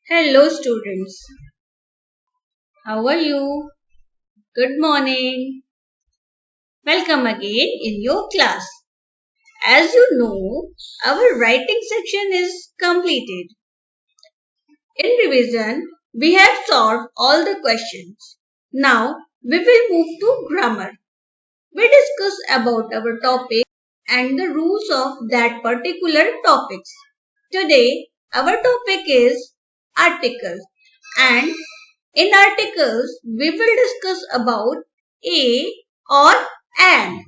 Hello students, how are you? Good morning. Welcome again in your class. As you know, our writing section is completed. In revision, we have solved all the questions. Now we will move to grammar. We discuss about our topic and the rules of that particular topics. Today our topic is articles, and in articles, we will discuss about a or an.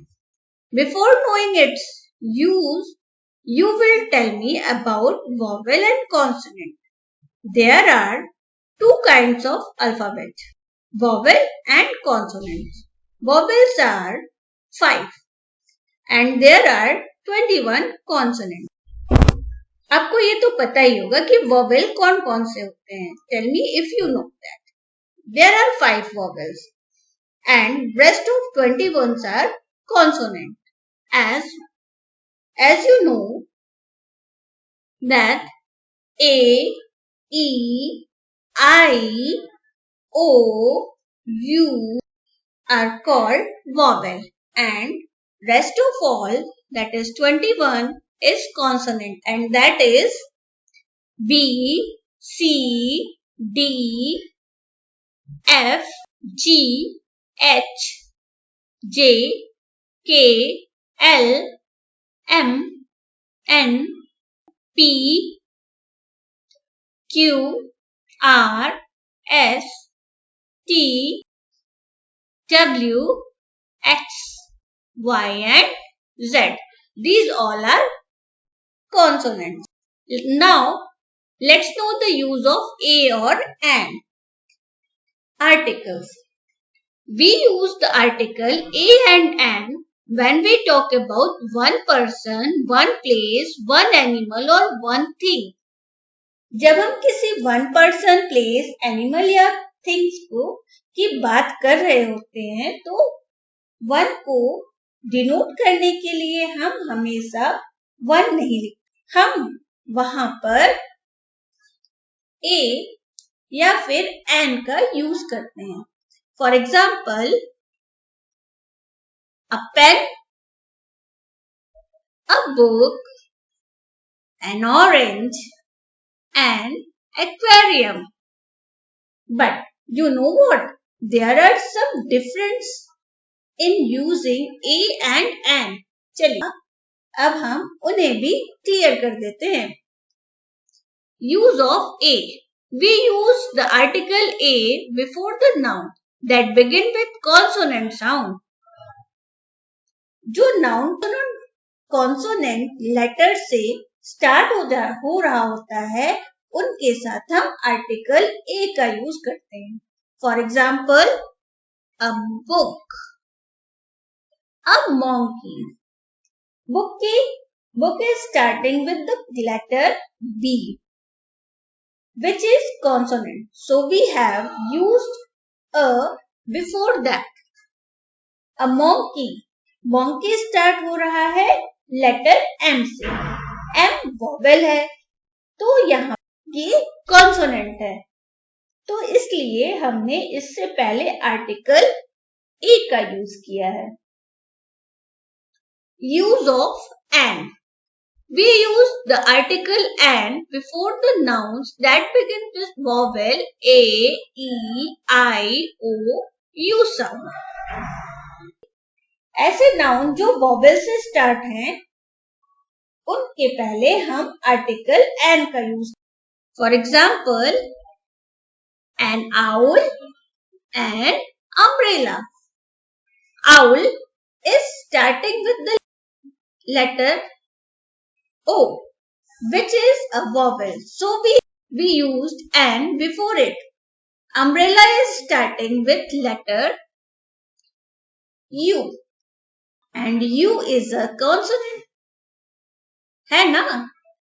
Before knowing its use, you will tell me about vowel and consonant. There are two kinds of alphabet, vowel and consonants. Vowels are 5 and there are 21 consonants. आपको ये तो पता ही होगा कि vowel कौन कौन से होते हैं. Tell me if you know that. There are 5 vowels and rest of 21 are consonant. As you know that A, E, I, O, U are called vowel and rest of all, that is 21, is consonant, and that is B, C, D, F, G, H, J, K, L, M, N, P, Q, R, S, T, W, X, Y and Z. These all are consonants. Now, let's know the use of a or an. Articles. We use the article a and an when we talk about one person, one place, one animal or one thing. जब हम किसी one person, place, animal या things की बात कर रहे होते हैं तो one को डिनोट करने के लिए हम हमेशा one नहीं लिखते. हम वहां पर a या फिर an का यूज करते हैं. For example, a pen, a book, an orange, an aquarium. But you know what? There are some difference in using a and an. चलिए अब हम उन्हें भी क्लियर कर देते हैं. Use of a. We use the article a before the noun that begin with consonant sound. जो noun consonant letter से start हो रहा होता है उनके साथ हम article a का यूज करते हैं. For example, a book, a monkey. Book is starting with the letter B, which is consonant. So we have used a before that. A monkey start हो रहा है letter M से. M vowel है तो यहाँ ये consonant है. तो इसलिए हमने इससे पहले आर्टिकल a का यूज किया है. Use of an. We use the article an before the nouns that begin with vowel a, e, I, o, u sound. ऐसे नाउन जो वॉवेल से स्टार्ट हैं उनके पहले हम आर्टिकल एन का use. For example, an owl and umbrella. Owl is starting with the letter O, which is a vowel. So we used an before it. Umbrella is starting with letter U. And U is a consonant. है ना?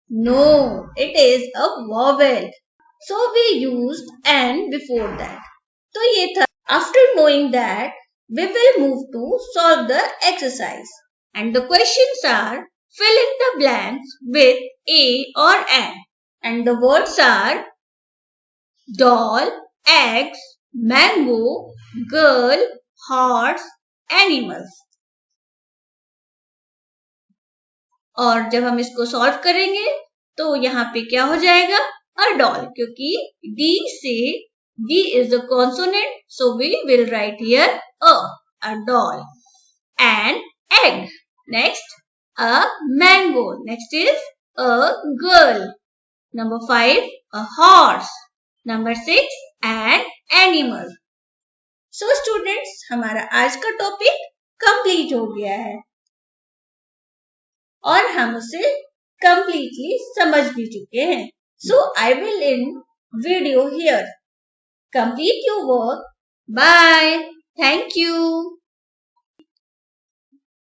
No, it is a vowel. So we used an before that. तो ये था. After knowing that, we will move to solve the exercise. And the questions are, fill in the blanks with a or an. And the words are doll, eggs, mango, girl, horse, animals. और जब हम इसको solve करेंगे तो यहाँ पे क्या हो जाएगा? अ डॉल, क्योंकि D से D is the consonant, so we will write here a doll. And egg. Next, a mango. Next is a girl. Number 5, a horse. Number 6, an animal. So students, हमारा आज का topic complete हो गया है और हम उसे completely समझ भी चुके हैं. So I will end video here. Complete your work. Bye. Thank you.